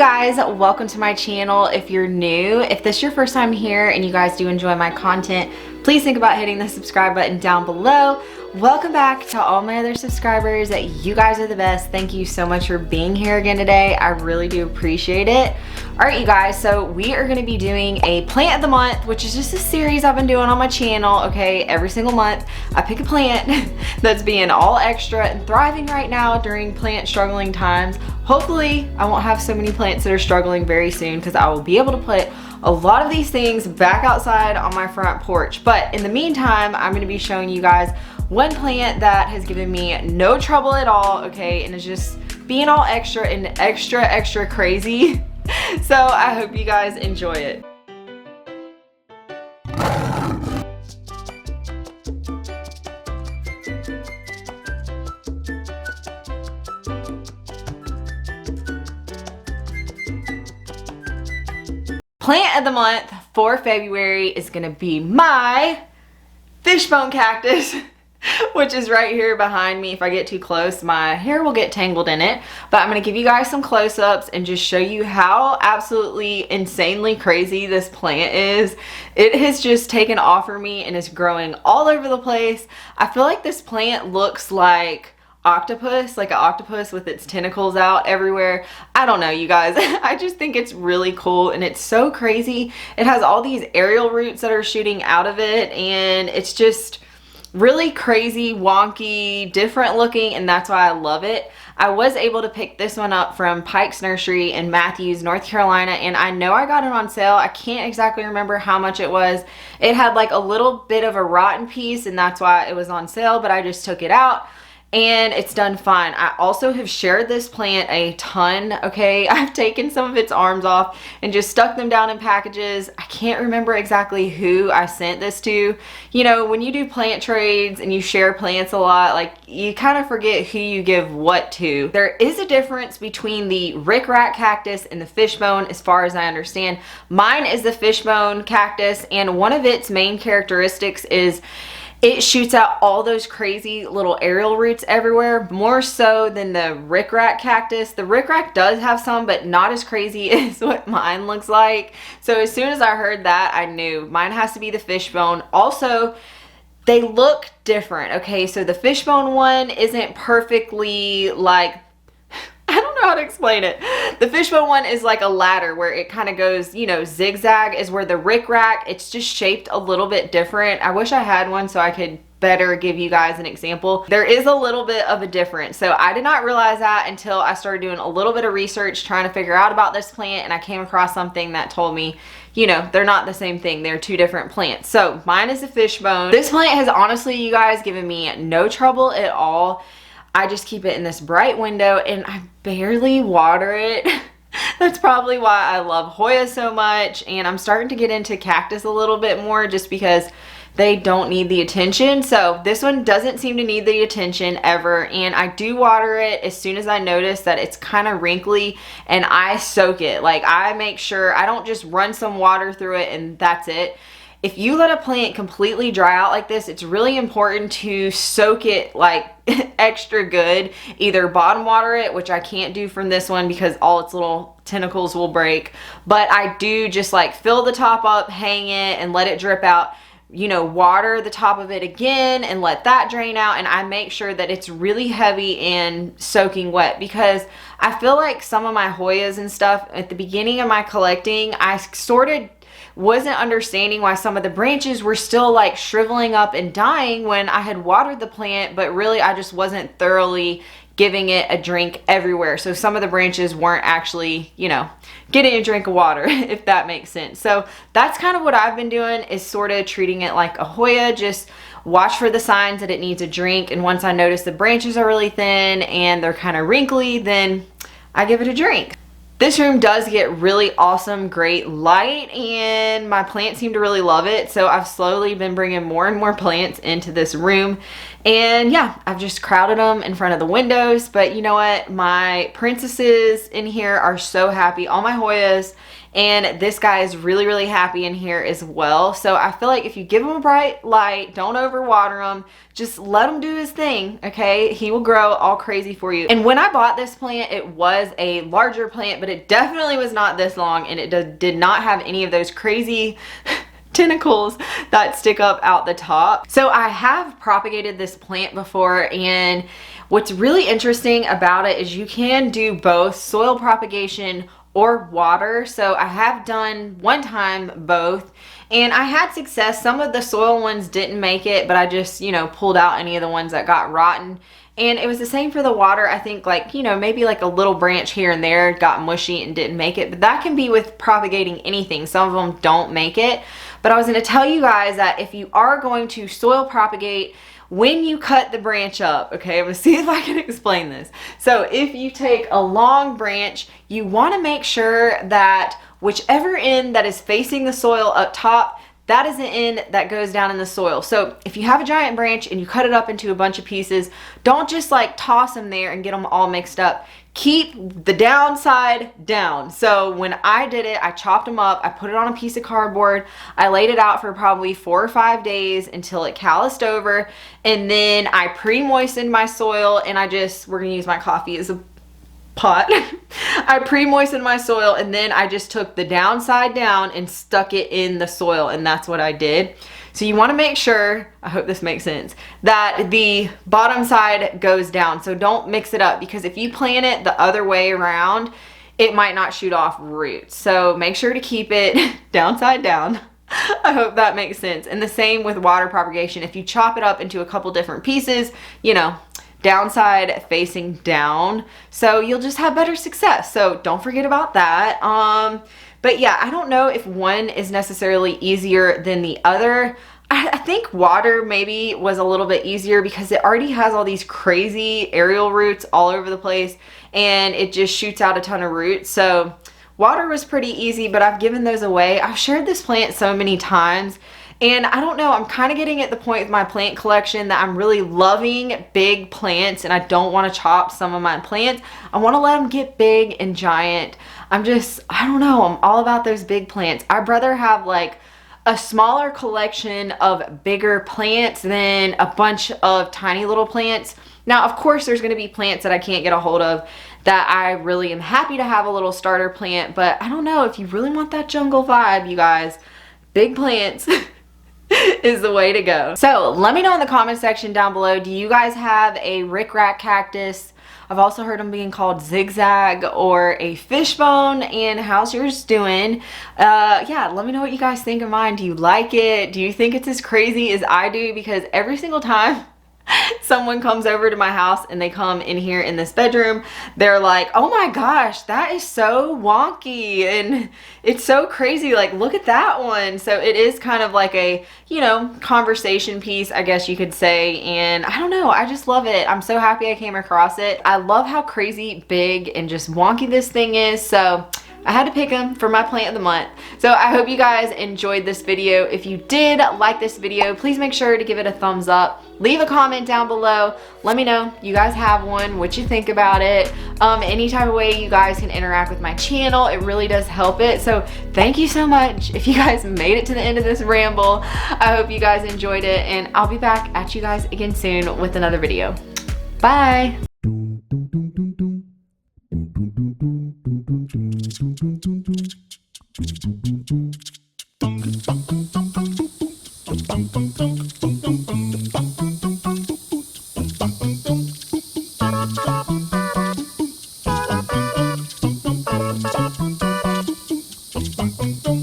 Guys, welcome to my channel. If you're new, if this is your first time here and you guys do enjoy my content, please think about hitting the subscribe button down below. Welcome back to all my other subscribers. You guys are the best. Thank you so much for being here again today. I really do appreciate it. All right, you guys, so we are going to be doing a plant of the month, which is just a series I've been doing on my channel. Okay, every single month I pick a plant that's being all extra and thriving right now during plant struggling times. Hopefully I won't have so many plants that are struggling very soon, because I will be able to put a lot of these things back outside on my front porch. But in the meantime, I'm going to be showing you guys one plant that has given me no trouble at all, okay, and is just being all extra and extra crazy. So I hope you guys enjoy it. Plant of the month for February is gonna be my Fishbone Cactus, which is right here behind me. If I get too close, my hair will get tangled in it. But I'm gonna give you guys some close-ups and just show you how absolutely insanely crazy this plant is. It has just taken off for me and is growing all over the place. I feel like this plant looks like octopus, like an octopus with its tentacles out everywhere. I don't know, you guys. I just think it's really cool and it's so crazy. It has all these aerial roots that are shooting out of it, and it's just really crazy, wonky, different looking, and that's why I love it. I was able to pick this one up from Pike's Nursery in Matthews, North Carolina, and I know I got it on sale. I can't exactly remember how much it was. It had like a little bit of a rotten piece, and that's why it was on sale, but I just took it out and it's done fine. I also have shared this plant a ton, okay? I've taken some of its arms off and just stuck them down in packages. I can't remember exactly who I sent this to. You know, when you do plant trades and you share plants a lot, like, you kind of forget who you give what to. There is a difference between the rickrack cactus and the fishbone, as far as I understand. Mine is the fishbone cactus, and one of its main characteristics is it shoots out all those crazy little aerial roots everywhere, more so than the rickrack cactus. The rickrack does have some, but not as crazy as what mine looks like. So as soon as I heard that, I knew mine has to be the fishbone. Also, they look different, okay? So the fishbone one isn't perfectly like, I don't know how to explain it. The fishbone one is like a ladder where it kind of goes, you know, zigzag, is where the rickrack, it's just shaped a little bit different. I wish I had one so I could better give you guys an example. There is a little bit of a difference. So I did not realize that until I started doing a little bit of research trying to figure out about this plant, and I came across something that told me, you know, they're not the same thing. They're two different plants. So mine is a fishbone. This plant has honestly, you guys, given me no trouble at all. I just keep it in this bright window and I barely water it. That's probably why I love Hoya so much, and I'm starting to get into cactus a little bit more just because they don't need the attention. So this one doesn't seem to need the attention ever, and I do water it as soon as I notice that it's kind of wrinkly, and I soak it. Like, I make sure I don't just run some water through it and that's it. If you let a plant completely dry out like this, it's really important to soak it like extra good. Either bottom water it, which I can't do from this one because all its little tentacles will break, but I do just like fill the top up, hang it, and let it drip out. You know, water the top of it again and let that drain out, and I make sure that it's really heavy and soaking wet, because I feel like some of my Hoyas and stuff at the beginning of my collecting, I sort of wasn't understanding why some of the branches were still like shriveling up and dying when I had watered the plant, but really I just wasn't thoroughly giving it a drink everywhere. So some of the branches weren't actually, you know, getting a drink of water, if that makes sense. So that's kind of what I've been doing, is sort of treating it like a Hoya. Just watch for the signs that it needs a drink, and once I notice the branches are really thin and they're kind of wrinkly, then I give it a drink. This room does get really awesome, great light, and my plants seem to really love it. So I've slowly been bringing more and more plants into this room. And yeah, I've just crowded them in front of the windows. But you know what? My princesses in here are so happy. All my Hoyas. And this guy is really, really happy in here as well. So I feel like if you give him a bright light, don't overwater him, just let him do his thing, okay? He will grow all crazy for you. And when I bought this plant, it was a larger plant, but it definitely was not this long, and it did not have any of those crazy tentacles that stick up out the top. So I have propagated this plant before, and what's really interesting about it is you can do both soil propagation or water. So I have done one time both, and I had success. Some of the soil ones didn't make it, but I just, you know, pulled out any of the ones that got rotten. And it was the same for the water. I think, like, you know, maybe like a little branch here and there got mushy and didn't make it, but that can be with propagating anything. Some of them don't make it. But I was going to tell you guys that if you are going to soil propagate, when you cut the branch up, okay, I'm going to see if I can explain this. So if you take a long branch, you want to make sure that whichever end that is facing the soil up top, that is the end that goes down in the soil. So if you have a giant branch and you cut it up into a bunch of pieces, don't just like toss them there and get them all mixed up. Keep the downside down. So when I did it, I chopped them up, I put it on a piece of cardboard, I laid it out for probably 4 or 5 days until it calloused over, and then I pre-moistened my soil, and we're gonna use my coffee as a pot. I pre-moistened my soil, and then I just took the downside down and stuck it in the soil, and that's what I did. So you want to make sure, I hope this makes sense, that the bottom side goes down. So don't mix it up, because if you plant it the other way around, it might not shoot off roots. So make sure to keep it downside down. I hope that makes sense. And the same with water propagation. If you chop it up into a couple different pieces, you know, downside facing down, so you'll just have better success. So don't forget about that. But yeah, I don't know if one is necessarily easier than the other. I think water maybe was a little bit easier because it already has all these crazy aerial roots all over the place, and it just shoots out a ton of roots. So water was pretty easy, but I've given those away. I've shared this plant so many times, and I don't know, I'm kind of getting at the point with my plant collection that I'm really loving big plants, and I don't want to chop some of my plants. I want to let them get big and giant. I don't know, I'm all about those big plants. I'd rather have like a smaller collection of bigger plants than a bunch of tiny little plants. Now, of course, there's going to be plants that I can't get a hold of that I really am happy to have a little starter plant, but I don't know, if you really want that jungle vibe, you guys, big plants is the way to go. So let me know in the comment section down below, do you guys have a rickrack cactus? I've also heard them being called zigzag or a fishbone, and how's yours doing? Yeah, let me know what you guys think of mine. Do you like it? Do you think it's as crazy as I do? Because every single time someone comes over to my house and they come in here in this bedroom, they're like, oh my gosh, that is so wonky and it's so crazy, like look at that one. So it is kind of like a, you know, conversation piece, I guess you could say, and I don't know, I just love it. I'm so happy I came across it. I love how crazy big and just wonky this thing is, so I had to pick them for my plant of the month. So I hope you guys enjoyed this video. If you did like this video, please make sure to give it a thumbs up. Leave a comment down below. Let me know you guys have one, what you think about it. Any type of way you guys can interact with my channel, it really does help it. So thank you so much. If you guys made it to the end of this ramble, I hope you guys enjoyed it, and I'll be back at you guys again soon with another video. Bye. Dum dum